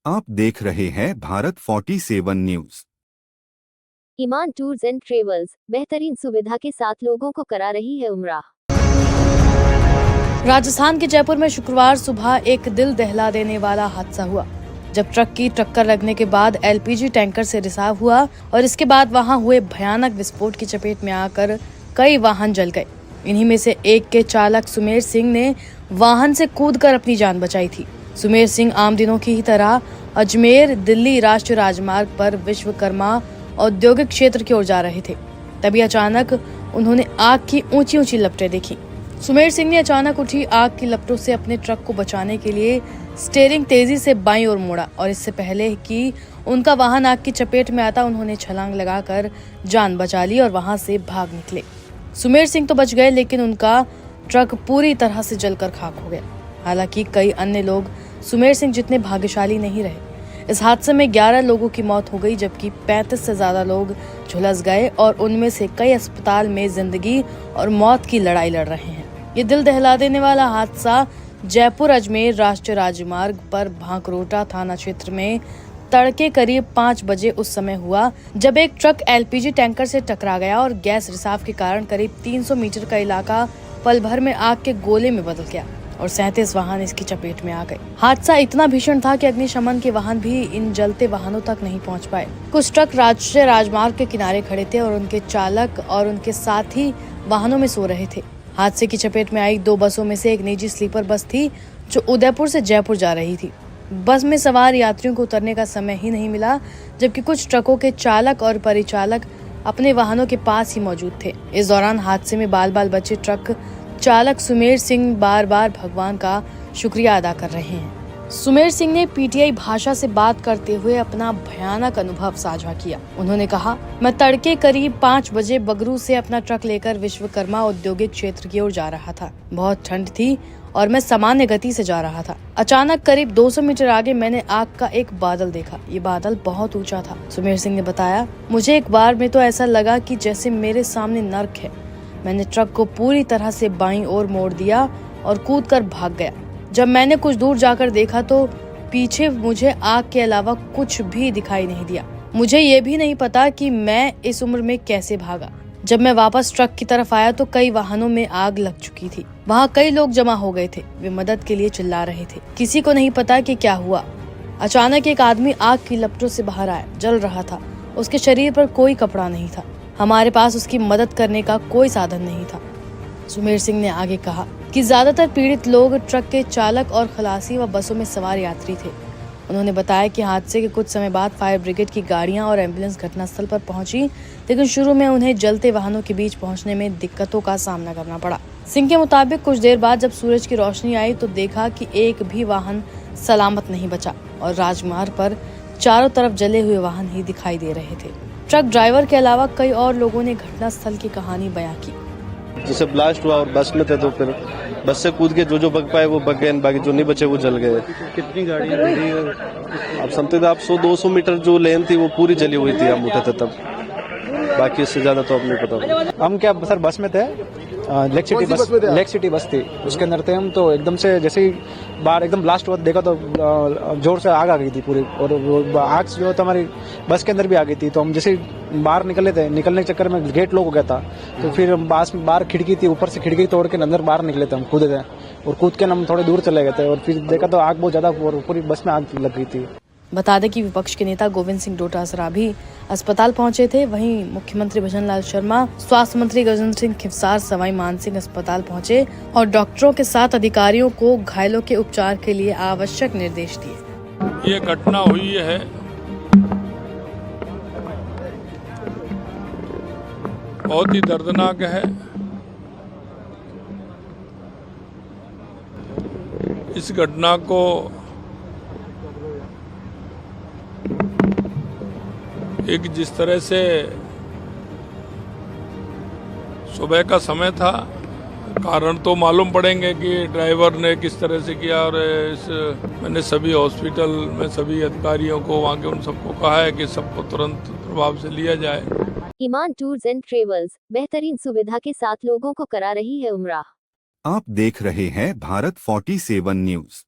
आप देख रहे हैं Bharat 47 news. Iman tours and travels बेहतरीन सुविधा के साथ लोगों को करा रही है उम्रा। राजस्थान के जयपुर में शुक्रवार सुबह एक दिल दहला देने वाला हादसा हुआ, जब ट्रक की टक्कर लगने के बाद एलपीजी टैंकर से रिसाव हुआ और इसके बाद वहां हुए भयानक विस्फोट की चपेट में आकर कई वाहन जल गए। इन्हीं में से एक के चालक सुमेर सिंह ने वाहन से कूदकर अपनी जान बचाई थी। सुमेर सिंह आम दिनों की ही तरह अजमेर दिल्ली राष्ट्रीय राजमार्ग पर विश्वकर्मा औद्योगिक क्षेत्र की ओर जा रहे थे। तभी अचानक उन्होंने आग की ऊंची ऊंची लपटें देखी। सुमेर सिंह ने अचानक उठी आग की लपटों से अपने ट्रक को बचाने के लिए स्टीयरिंग तेजी से बाईं ओर मोड़ा और इससे पहले कि उनका वाहन आग की चपेट में आता, उन्होंने छलांग लगाकर जान बचा ली और वहां से भाग निकले। सुमेर सिंह तो बच गए, लेकिन उनका ट्रक पूरी तरह से जलकर खाक हो गया। हालांकि कई अन्य लोग सुमेर सिंह जितने भाग्यशाली नहीं रहे। इस हादसे में 11 लोगों की मौत हो गई, जबकि 35 से ज्यादा लोग झुलस गए और उनमें से कई अस्पताल में जिंदगी और मौत की लड़ाई लड़ रहे हैं। ये दिल दहला देने वाला हादसा जयपुर अजमेर राष्ट्रीय राजमार्ग पर भांकरोटा थाना क्षेत्र में तड़के करीब 5 बजे उस समय हुआ, जब एक ट्रक एलपीजी टैंकर से टकरा गया और गैस रिसाव के कारण करीब 300 मीटर का इलाका पल भर में आग के गोले में बदल गया और 37 वाहन इसकी चपेट में आ गए। हादसा इतना भीषण था कि अग्निशमन के वाहन भी इन जलते वाहनों तक नहीं पहुंच पाए। कुछ ट्रक राष्ट्रीय राजमार्ग के किनारे खड़े थे और उनके चालक और उनके साथी वाहनों में सो रहे थे। हादसे की चपेट में आई 2 बसों में से एक निजी स्लीपर बस थी, जो उदयपुर से जयपुर जा रही थी। बस में सवार यात्रियों को उतरने का समय ही नहीं मिला, जबकि कुछ ट्रकों के चालक और परिचालक अपने वाहनों के पास ही मौजूद थे। इस दौरान हादसे में बाल बाल बचे ट्रक चालक सुमेर सिंह बार बार भगवान का शुक्रिया अदा कर रहे हैं। सुमेर सिंह ने पीटीआई भाषा से बात करते हुए अपना भयानक अनुभव साझा किया। उन्होंने कहा, मैं तड़के करीब 5 बजे बगरू से अपना ट्रक लेकर विश्वकर्मा औद्योगिक क्षेत्र की ओर जा रहा था। बहुत ठंड थी और मैं सामान्य गति से जा रहा था। अचानक करीब 200 मीटर आगे मैंने आग का एक बादल देखा। ये बादल बहुत ऊंचा था। सुमेर सिंह ने बताया, मुझे एक बार में तो ऐसा लगा कि जैसे मेरे सामने नर्क है। मैंने ट्रक को पूरी तरह से बाईं ओर मोड़ दिया और कूदकर भाग गया। जब मैंने कुछ दूर जाकर देखा तो पीछे मुझे आग के अलावा कुछ भी दिखाई नहीं दिया। मुझे ये भी नहीं पता कि मैं इस उम्र में कैसे भागा। जब मैं वापस ट्रक की तरफ आया तो कई वाहनों में आग लग चुकी थी। वहाँ कई लोग जमा हो गए थे। वे मदद के लिए चिल्ला रहे थे। किसी को नहीं पता कि क्या हुआ। अचानक एक आदमी आग की लपटों से बाहर आया, जल रहा था। उसके शरीर पर कोई कपड़ा नहीं था। हमारे पास उसकी मदद करने का कोई साधन नहीं था। सुमेर सिंह ने आगे कहा कि ज्यादातर पीड़ित लोग ट्रक के चालक और खलासी व बसों में सवार यात्री थे। उन्होंने बताया कि हादसे के कुछ समय बाद फायर ब्रिगेड की गाड़ियां और एम्बुलेंस घटनास्थल पर पहुंची, लेकिन शुरू में उन्हें जलते वाहनों के बीच पहुंचने में दिक्कतों का सामना करना पड़ा। सिंह के मुताबिक कुछ देर बाद जब सूरज की रोशनी आई तो देखा कि एक भी वाहन सलामत नहीं बचा और राजमार्ग पर चारों तरफ जले हुए वाहन ही दिखाई दे रहे थे। ट्रक ड्राइवर के अलावा कई और लोगों ने घटनास्थल की कहानी बयां की। जैसे ब्लास्ट हुआ और बस में थे तो फिर बस से कूद के जो बच पाए वो बच गए, बाकी जो नहीं बचे वो जल गए। कितनी गाड़ियां थी? अब समथिंग आप 100-200 मीटर जो लेन थी वो पूरी जली हुई थी। हम उठे थे तब, बाकी इससे ज्यादा तो अब नहीं पता। हम क्या सर बस में थे, लेक सिटी बस थी, उसके अंदर थे हम। तो एकदम से जैसे ही बाहर एकदम ब्लास्ट हुआ देखा तो जोर से आग आ गई थी पूरी, और वो आग जो था हमारी बस के अंदर भी आ गई थी। तो हम जैसे बाहर निकले थे, निकलने के चक्कर में गेट लॉक हो गया था। तो फिर बाहर खिड़की थी, ऊपर से खिड़की तोड़ के अंदर बाहर निकले थे। हम कूदे थे और कूद के हम थोड़े दूर चले गए थे और फिर देखा तो आग बहुत ज्यादा पूरी बस में आग लग गई थी। बता दें कि विपक्ष के नेता गोविंद सिंह डोटासरा भी अस्पताल पहुंचे थे। वहीं मुख्यमंत्री भजनलाल शर्मा, स्वास्थ्य मंत्री गजेंद्र सिंह खिवसार सवाई मानसिंह अस्पताल पहुंचे और डॉक्टरों के साथ अधिकारियों को घायलों के उपचार के लिए आवश्यक निर्देश दिए। ये घटना हुई है बहुत ही दर्दनाक है। इस घटना को एक जिस तरह से सुबह का समय था, कारण तो मालूम पड़ेंगे कि ड्राइवर ने किस तरह से किया। और मैंने सभी हॉस्पिटल में सभी अधिकारियों को वहाँ के उन सबको कहा है कि सबको तुरंत प्रभाव से लिया जाए। ईमान टूर्स एंड ट्रेवल्स बेहतरीन सुविधा के साथ लोगों को करा रही है उम्रा। आप देख रहे हैं भारत 47 न्यूज।